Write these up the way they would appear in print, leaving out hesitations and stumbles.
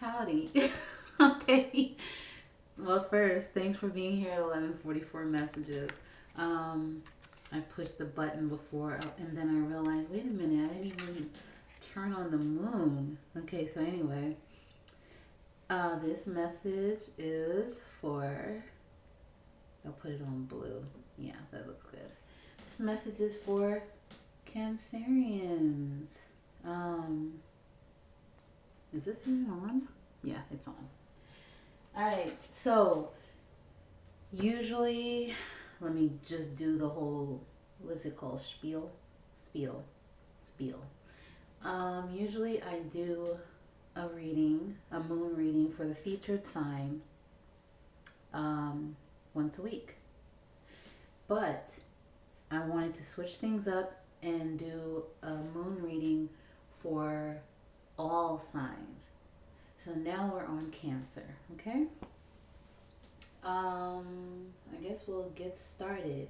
Howdy. Okay. Well, first, thanks for being here at 11:44 messages. Um, I pushed the button before, and then I realized, wait a minute, I didn't even turn on the moon. Okay, so anyway, this message is for. I'll put it on blue. Yeah, that looks good. This message is for Cancerians. Um, is this even on? Yeah, it's on. All right, so usually, let me just do the whole, what's it called? Spiel. Spiel. Usually I do a reading, a moon reading for the featured sign um, once a week. But I wanted to switch things up and do a moon reading for all signs. So now we're on Cancer, okay? I guess we'll get started.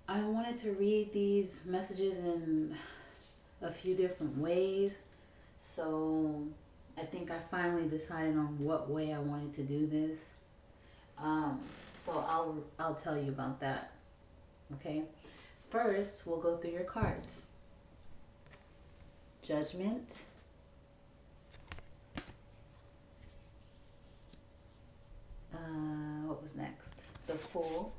I wanted to read these messages in a few different ways. So I think I finally decided on what way I wanted to do this. Um, so I'll tell you about that. Okay. First, we'll go through your cards. Judgment. What was next? The Fool.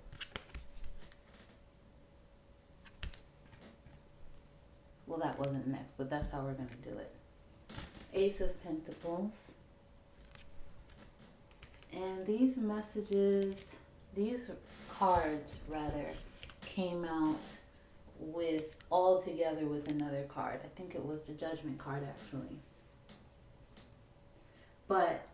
Well, that wasn't next, but that's how we're going to do it. Ace of Pentacles. And these messages, these cards rather, came out with all together with another card. I think it was the Judgment card actually. But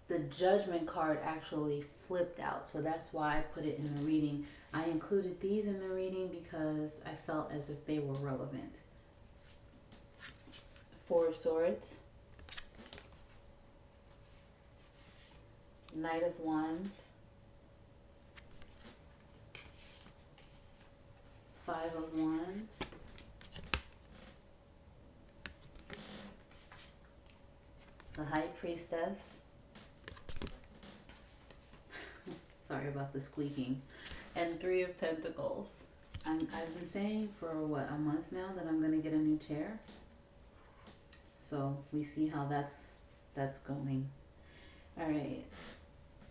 the Judgment card actually flipped out, so that's why I put it in the reading. I included these in the reading because I felt as if they were relevant. Four of Swords. Knight of Wands. Five of Wands. The High Priestess. Sorry about the squeaking. And Three of Pentacles. I've been saying for what, a month now that I'm going to get a new chair. So we see how that's going. All right.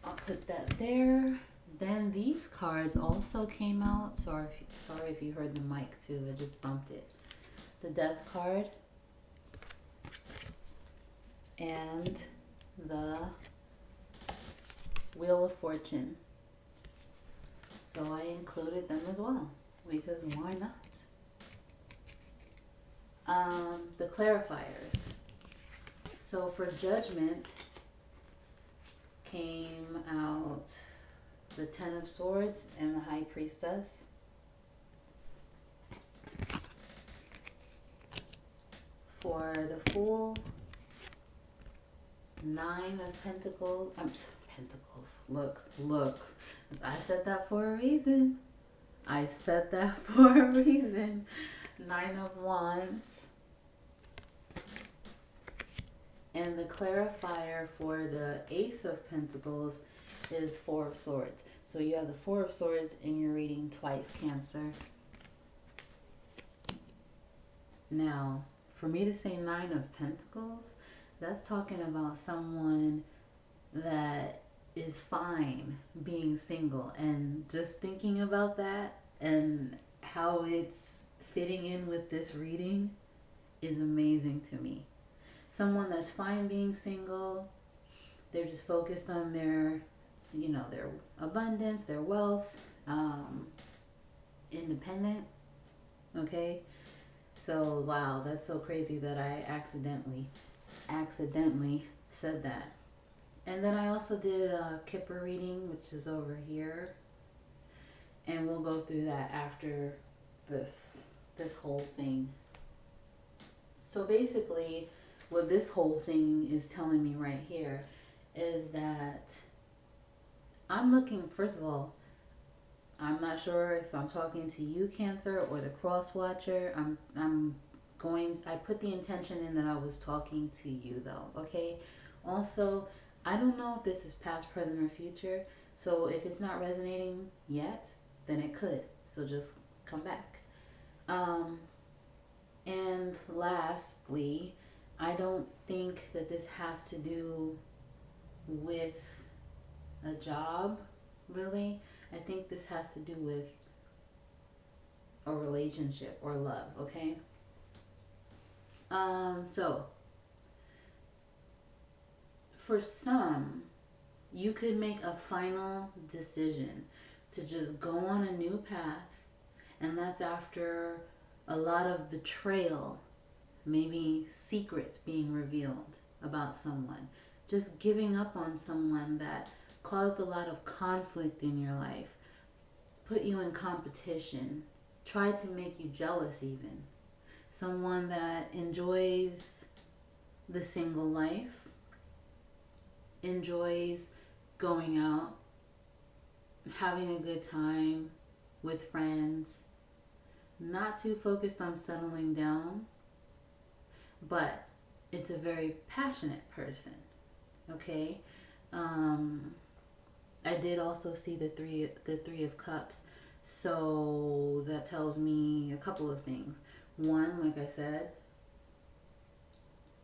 I'll put that there. Then these cards also came out. Sorry if you heard the mic too. I just bumped it. The Death card and the Wheel of Fortune. So I included them as well because why not? The clarifiers. So for Judgment came out the Ten of Swords and the High Priestess. For the Fool, Nine of Pentacles. Pentacles. Look. I said that for a reason. Nine of Wands. And the clarifier for the Ace of Pentacles is Four of Swords. So you have the Four of Swords in your reading twice, Cancer. Now, for me to say Nine of Pentacles, that's talking about someone that is fine being single. And just thinking about that and how it's fitting in with this reading is amazing to me. Someone that's fine being single, they're just focused on their abundance, their wealth, independent. Okay, so wow, that's so crazy that I accidentally said that. And then I also did a Kipper reading, which is over here, and we'll go through that after this whole thing. So basically, what this whole thing is telling me right here is that I'm looking, first of all, I'm not sure if I'm talking to you, Cancer, or the cross watcher. I put the intention in that I was talking to you though, okay? Also, I don't know if this is past, present, or future. So if it's not resonating yet, then it could. So just come back. Um, and lastly, I don't think that this has to do with a job, really. I think this has to do with a relationship or love, okay? So for some, you could make a final decision to just go on a new path, and that's after a lot of betrayal, maybe secrets being revealed about someone, just giving up on someone that caused a lot of conflict in your life, put you in competition, tried to make you jealous, even. Someone that enjoys the single life, enjoys going out, having a good time with friends, not too focused on settling down, but it's a very passionate person. Okay. Um, I did also see the three of cups, so that tells me a couple of things. One, like I said,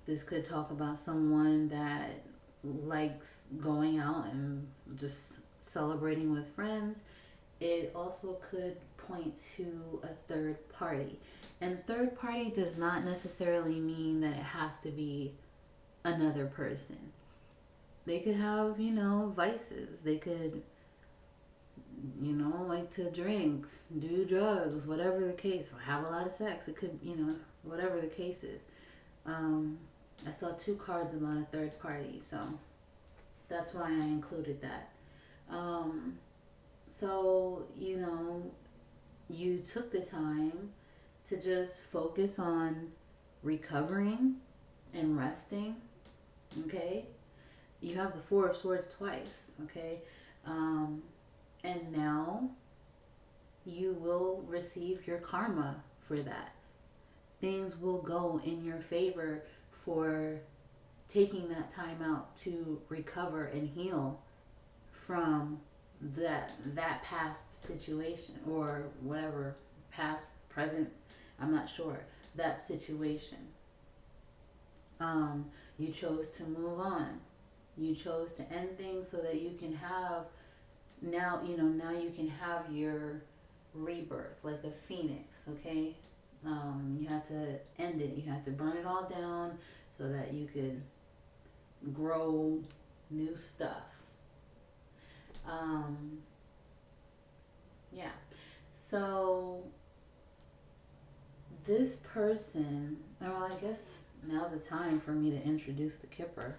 this could talk about someone that likes going out and just celebrating with friends. It also could point to a third party. And third party does not necessarily mean that it has to be another person. They could have, vices. They could, like to drink, do drugs, whatever the case, have a lot of sex. It could, whatever the case is. Um, I saw two cards about a third party, so that's why I included that. Um, so, you took the time to just focus on recovering and resting, okay? You have the Four of Swords twice, okay? Um, and now you will receive your karma for that. Things will go in your favor for taking that time out to recover and heal from that past situation, or whatever, past, present, I'm not sure, that situation. You chose to move on. You chose to end things so that you can have, now you can have your rebirth like a phoenix, okay? You had to end it. You had to burn it all down so that you could grow new stuff. Um, yeah. So this person, well, I guess now's the time for me to introduce the Kipper.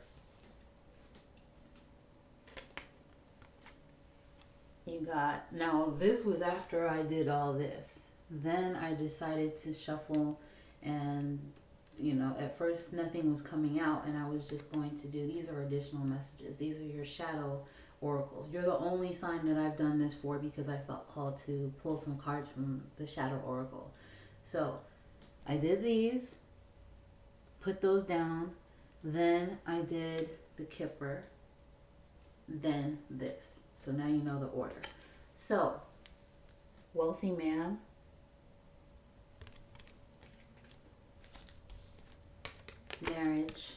You got, now this was after I did all this. Then I decided to shuffle, and at first nothing was coming out, and I was just going to do, these are additional messages. These are your shadow oracles. You're the only sign that I've done this for because I felt called to pull some cards from the shadow oracle. So I did these, put those down, then I did the Kipper, then this. So now you know the order. So, wealthy man, marriage,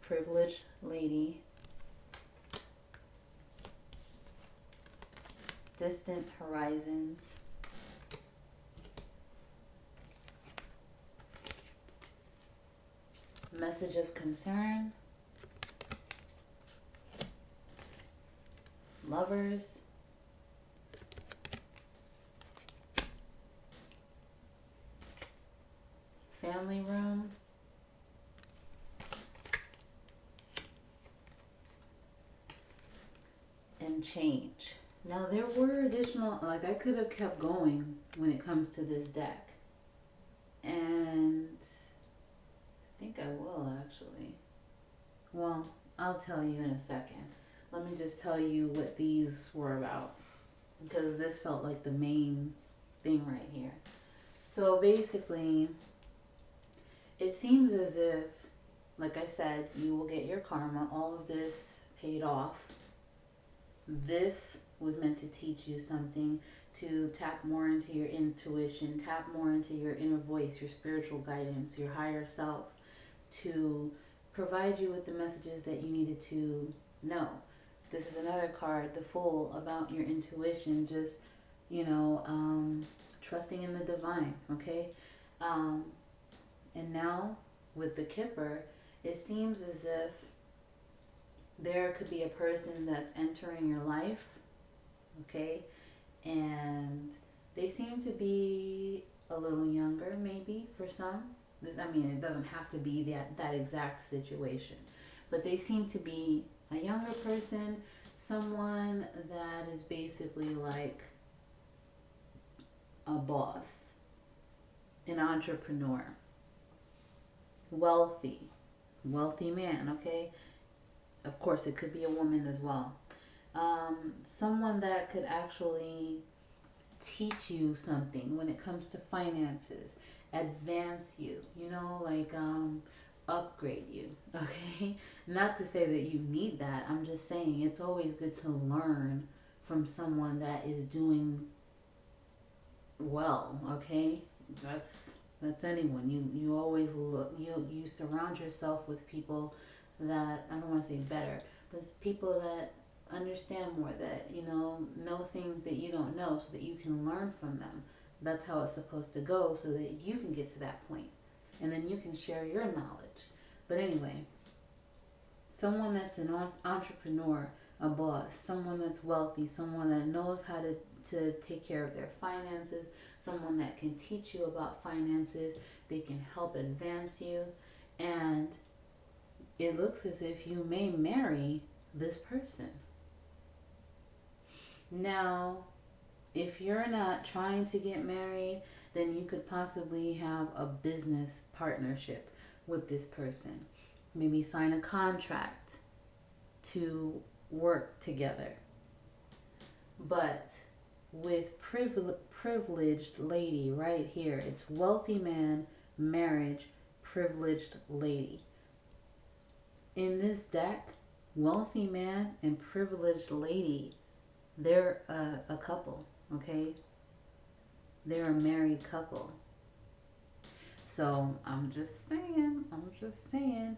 privileged lady, distant horizons, message of concern, lovers, family room, and change. Now there were additional, like I could have kept going when it comes to this deck. And I think I will actually. Well, I'll tell you in a second. Let me just tell you what these were about, because this felt like the main thing right here. So basically, it seems as if, like I said, you will get your karma, all of this paid off. This was meant to teach you something, to tap more into your intuition, tap more into your inner voice, your spiritual guidance, your higher self, to provide you with the messages that you needed to know. This is another card, the Fool, about your intuition, just, you know, trusting in the divine, okay? Um, and now with the Kipper, it seems as if there could be a person that's entering your life, okay? And they seem to be a little younger, maybe for some. I mean, it doesn't have to be that exact situation, but they seem to be a younger person, someone that is basically like a boss, an entrepreneur, wealthy, wealthy man, okay? Of course, it could be a woman as well. Someone that could actually teach you something when it comes to finances, advance you, you know, like upgrade you, okay? Not to say that you need that. I'm just saying it's always good to learn from someone that is doing well, okay? That's anyone. You always look, you surround yourself with people that, I don't want to say better, but it's people that understand more, that know things that you don't know, so that you can learn from them. That's how it's supposed to go, so that you can get to that point and then you can share your knowledge. But anyway, someone that's an entrepreneur, a boss, someone that's wealthy, someone that knows how to take care of their finances, someone that can teach you about finances, they can help advance you, and it looks as if you may marry this person. Now, if you're not trying to get married, then you could possibly have a business partnership with this person. Maybe sign a contract to work together. But with privileged lady right here, it's wealthy man, marriage, privileged lady. In this deck, wealthy man and privileged lady, they're a couple, okay? They're a married couple. So I'm just saying.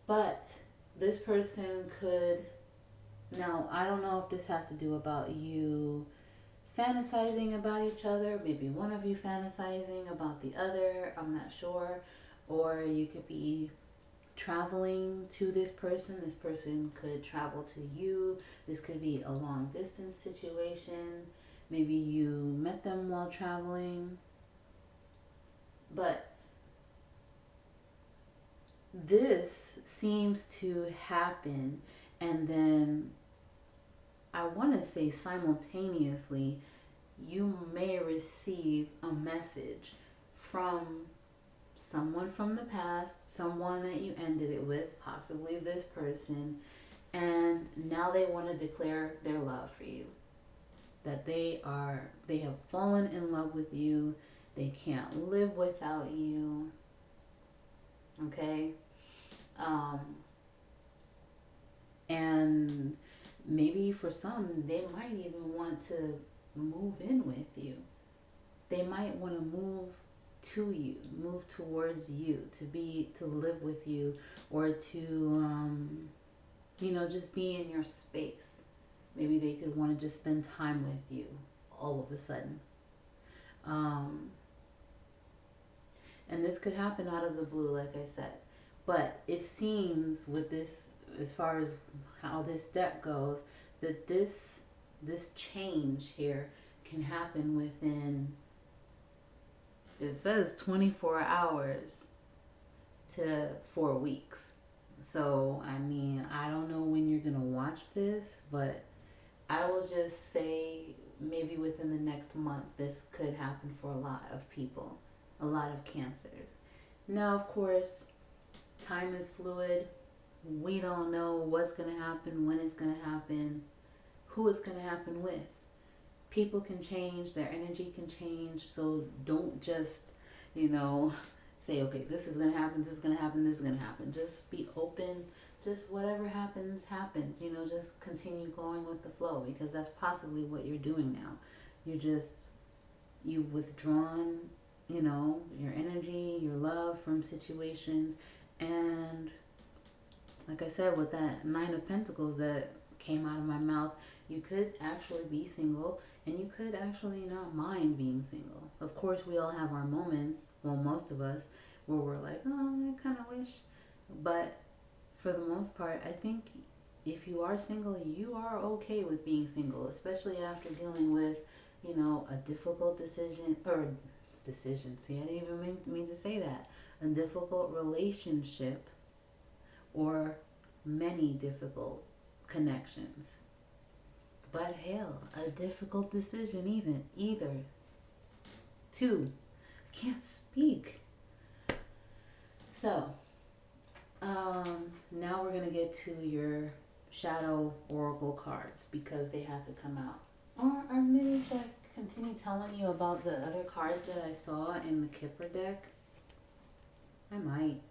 But this person could, now I don't know if this has to do about you fantasizing about each other, maybe one of you fantasizing about the other, I'm not sure. Or you could be traveling to this person. This person could travel to you. This could be a long distance situation. Maybe you met them while traveling. But this seems to happen, and then I want to say simultaneously, you may receive a message from someone from the past, someone that you ended it with, possibly this person, and now they want to declare their love for you. That they have fallen in love with you. They can't live without you. Okay? And maybe for some, they might even want to move in with you. They might want to move to you, move towards you, to live with you, or to just be in your space. Maybe they could want to just spend time with you all of a sudden. And this could happen out of the blue, like I said. But it seems with this, as far as how this deck goes, that this change here can happen within, it says 24 hours to 4 weeks. So, I mean, I don't know when you're going to watch this, but I will just say maybe within the next month, this could happen for a lot of people, a lot of Cancers. Now, of course, time is fluid. We don't know what's going to happen, when it's going to happen, who it's going to happen with. people can change, their energy can change. So don't just, you know, say, okay, this is gonna happen, this is gonna happen, this is gonna happen. Just be open. Just whatever happens, happens. You know, just continue going with the flow, because that's possibly what you're doing now. You're just, you've withdrawn, you know, your energy, your love from situations. And like I said, with that Nine of Pentacles that came out of my mouth, you could actually be single, and you could actually not mind being single. Of course, we all have our moments, well, most of us, where we're like, oh, I kind of wish. But for the most part, I think if you are single, you are okay with being single, especially after dealing with, you know, a difficult decision, or decision. See, I didn't even mean to say that. A difficult relationship, or many difficult connections. But hell, a difficult decision, even either. Two, I can't speak. So, now we're gonna get to your shadow oracle cards, because they have to come out. Or maybe should I continue telling you about the other cards that I saw in the Kipper deck? I might.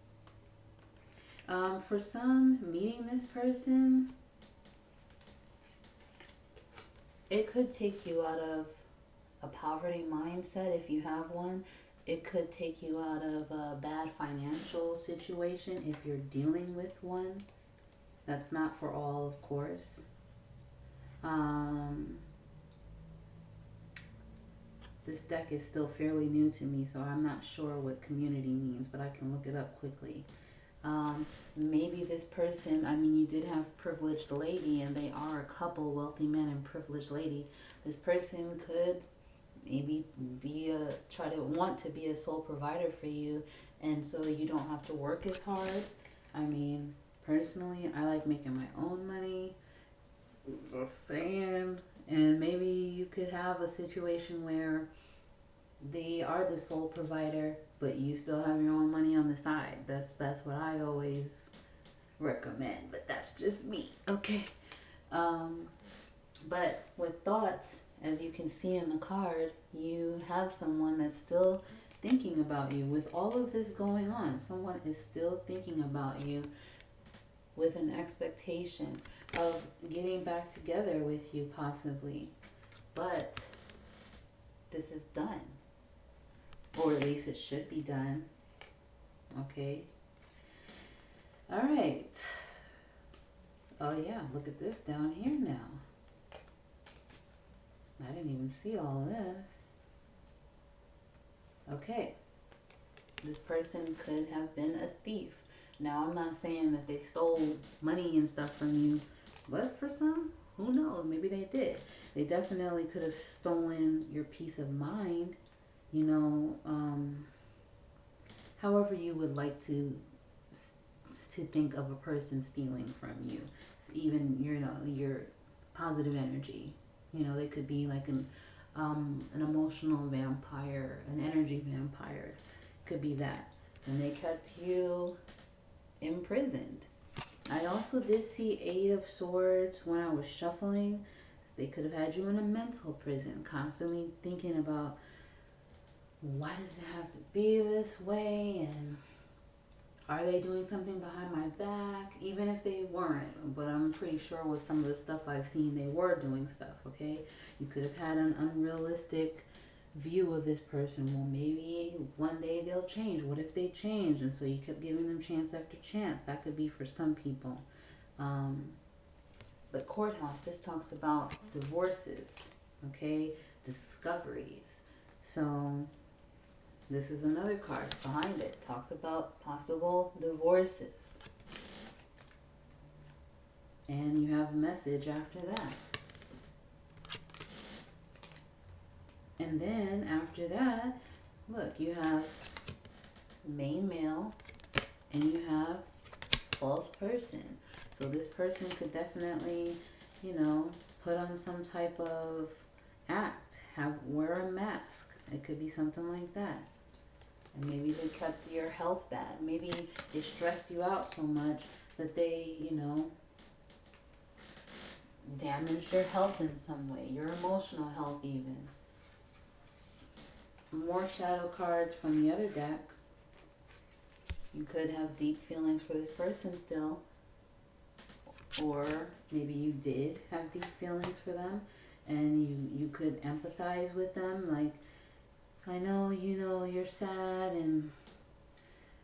For some, meeting this person, it could take you out of a poverty mindset if you have one. It could take you out of a bad financial situation if you're dealing with one. That's not for all, of course. This deck is still fairly new to me, so I'm not sure what community means, but I can look it up quickly. Maybe this person, I mean, you did have privileged lady, and they are a couple, wealthy man and privileged lady. This person could maybe try to want to be a sole provider for you, and so you don't have to work as hard. I mean, personally, I like making my own money. Just saying. And maybe you could have a situation where they are the sole provider, but you still have your own money on the side. That's what I always recommend, but that's just me. Okay. But with thoughts, as you can see in the card, you have someone that's still thinking about you. With all of this going on, someone is still thinking about you, with an expectation of getting back together with you, possibly. But this is done. Or at least it should be done. Okay? Alright. Oh yeah, look at this down here now. I didn't even see all this. Okay. This person could have been a thief. Now, I'm not saying that they stole money and stuff from you, but for some, who knows? Maybe they did. They definitely could have stolen your peace of mind, you know, however you would like to think of a person stealing from you. Even, you know, your positive energy. You know, they could be like an emotional vampire, an energy vampire. Could be that. And they kept you imprisoned. I also did see Eight of Swords when I was shuffling. They could have had you in a mental prison, constantly thinking about, why does it have to be this way, and are they doing something behind my back? Even if they weren't, but I'm pretty sure with some of the stuff I've seen, they were doing stuff. Okay, you could have had an unrealistic view of this person. Well, maybe one day they'll change. What if they change? And so you kept giving them chance after chance. That could be for some people. But courthouse, this talks about divorces, okay, discoveries. So this is another card behind it. Talks about possible divorces. And you have a message after that. And then after that, look, you have main male and you have false person. So this person could definitely, you know, put on some type of act, wear a mask. It could be something like that. And maybe they kept your health bad. Maybe they stressed you out so much that they, you know, damaged your health in some way, your emotional health even. More shadow cards from the other deck. You could have deep feelings for this person still, or maybe you did have deep feelings for them, and you could empathize with them. Like, I know, you're sad, and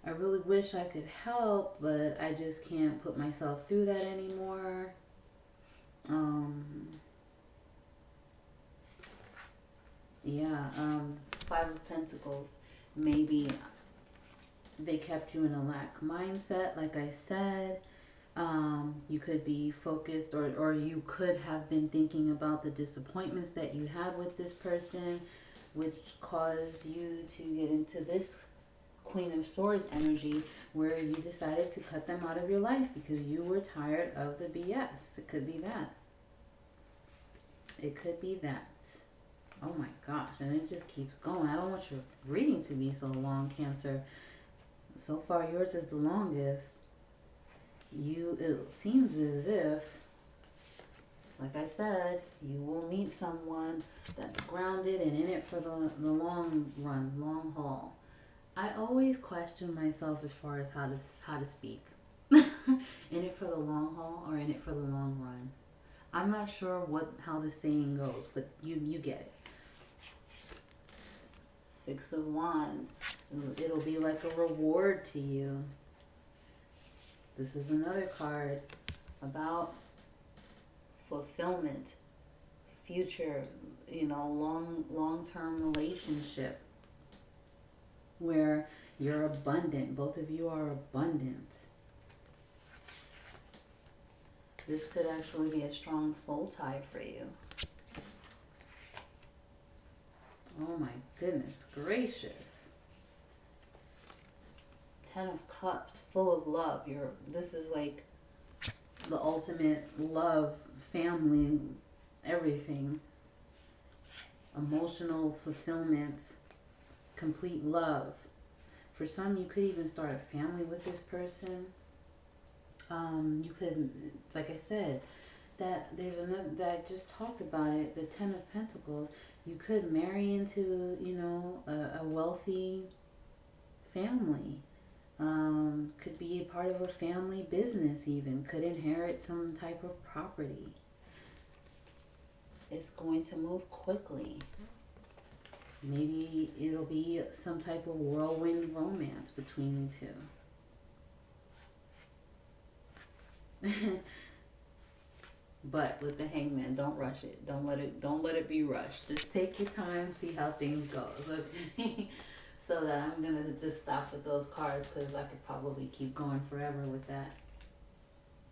I really wish I could help, but I just can't put myself through that anymore. Yeah, Five of Pentacles. Maybe they kept you in a lack mindset, like I said. You could be focused, or you could have been thinking about the disappointments that you had with this person, which caused you to get into this Queen of Swords energy, where you decided to cut them out of your life because you were tired of the BS. It could be that. It could be that. Oh my gosh, and it just keeps going. I don't want your reading to be so long, Cancer. So far, yours is the longest. It seems as if, like I said, you will meet someone that's grounded and in it for the long run, long haul. I always question myself as far as how to speak. In it for the long haul or in it for the long run. I'm not sure how the saying goes, but you get it. Six of Wands. It'll be like a reward to you. This is another card about fulfillment, future, long-term relationship where you're abundant. Both of you are abundant. This could actually be a strong soul tie for you. Oh my goodness gracious. Ten of Cups, full of love. This is like the ultimate love, family, everything. Emotional fulfillment, complete love. For some, you could even start a family with this person. You could, like I said, that there's another that I just talked about it. The Ten of Pentacles. You could marry into, a wealthy family. Could be a part of a family business even. Could inherit some type of property. It's going to move quickly. Maybe it'll be some type of whirlwind romance between you two. But with the Hangman, don't rush it. Don't let it be rushed. Just take your time, see how things go. Okay? So that I'm gonna just stop with those cards because I could probably keep going forever with that.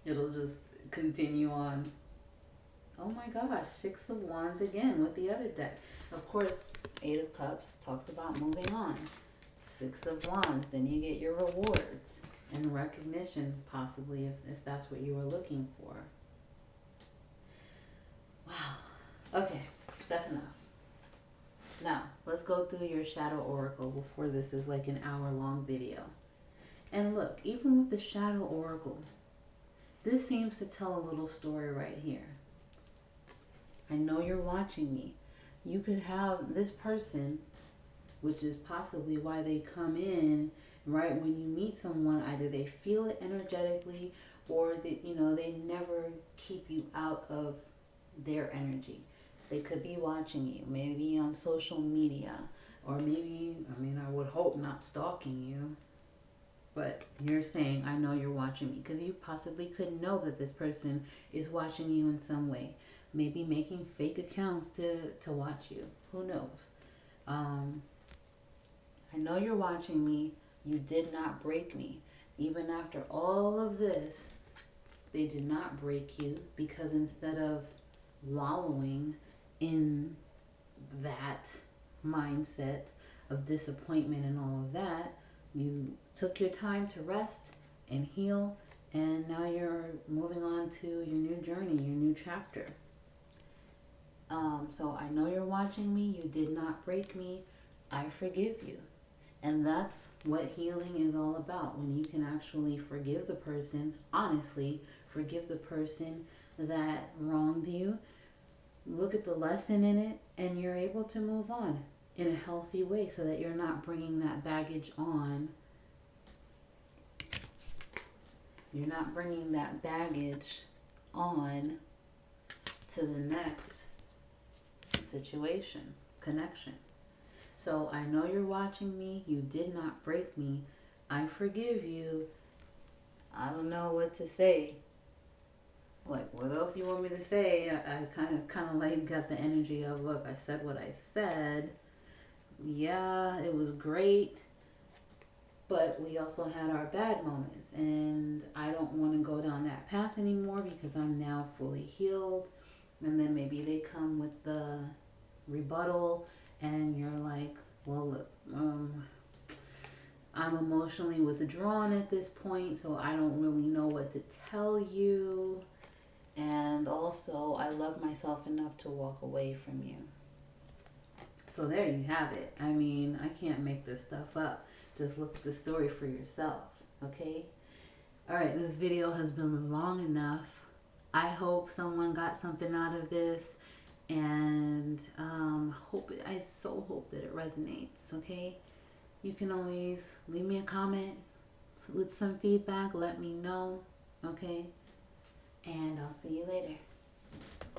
It'll just continue on. Oh my gosh, Six of Wands again with the other deck. Of course, Eight of Cups talks about moving on. Six of Wands, then you get your rewards and recognition, possibly, if that's what you were looking for. Wow. Okay, that's enough. Now, let's go through your Shadow Oracle before this is like an hour-long video. And look, even with the Shadow Oracle, this seems to tell a little story right here. I know you're watching me. You could have this person, which is possibly why they come in right when you meet someone. Either they feel it energetically, or they never keep you out of their energy. They could be watching you, maybe on social media, or maybe, I would hope not stalking you. But you're saying, I know you're watching me, because you possibly could know that this person is watching you in some way. Maybe making fake accounts to watch you. Who knows? I know you're watching me. You did not break me. Even after all of this, they did not break you, because instead of wallowing in that mindset of disappointment and all of that, you took your time to rest and heal, and now you're moving on to your new journey, your new chapter. So I know you're watching me. You did not break me. I forgive you. And that's what healing is all about. When you can actually forgive the person, honestly, forgive the person, that wronged you, look at the lesson in it, and you're able to move on in a healthy way so that you're not bringing that baggage on. You're not bringing that baggage on to the next situation, connection. So I know you're watching me. You did not break me. I forgive you. I don't know what to say. Like, what else you want me to say? I kind of like got the energy of, look, I said what I said. Yeah, it was great, but we also had our bad moments, and I don't want to go down that path anymore because I'm now fully healed. And then maybe they come with the rebuttal, and you're like, well, look, I'm emotionally withdrawn at this point, so I don't really know what to tell you. And also, I love myself enough to walk away from you. So there you have it. I mean, I can't make this stuff up. Just look at the story for yourself, okay? All right, this video has been long enough. I hope someone got something out of this, and I so hope that it resonates, okay? You can always leave me a comment with some feedback. Let me know, okay? And I'll see you later.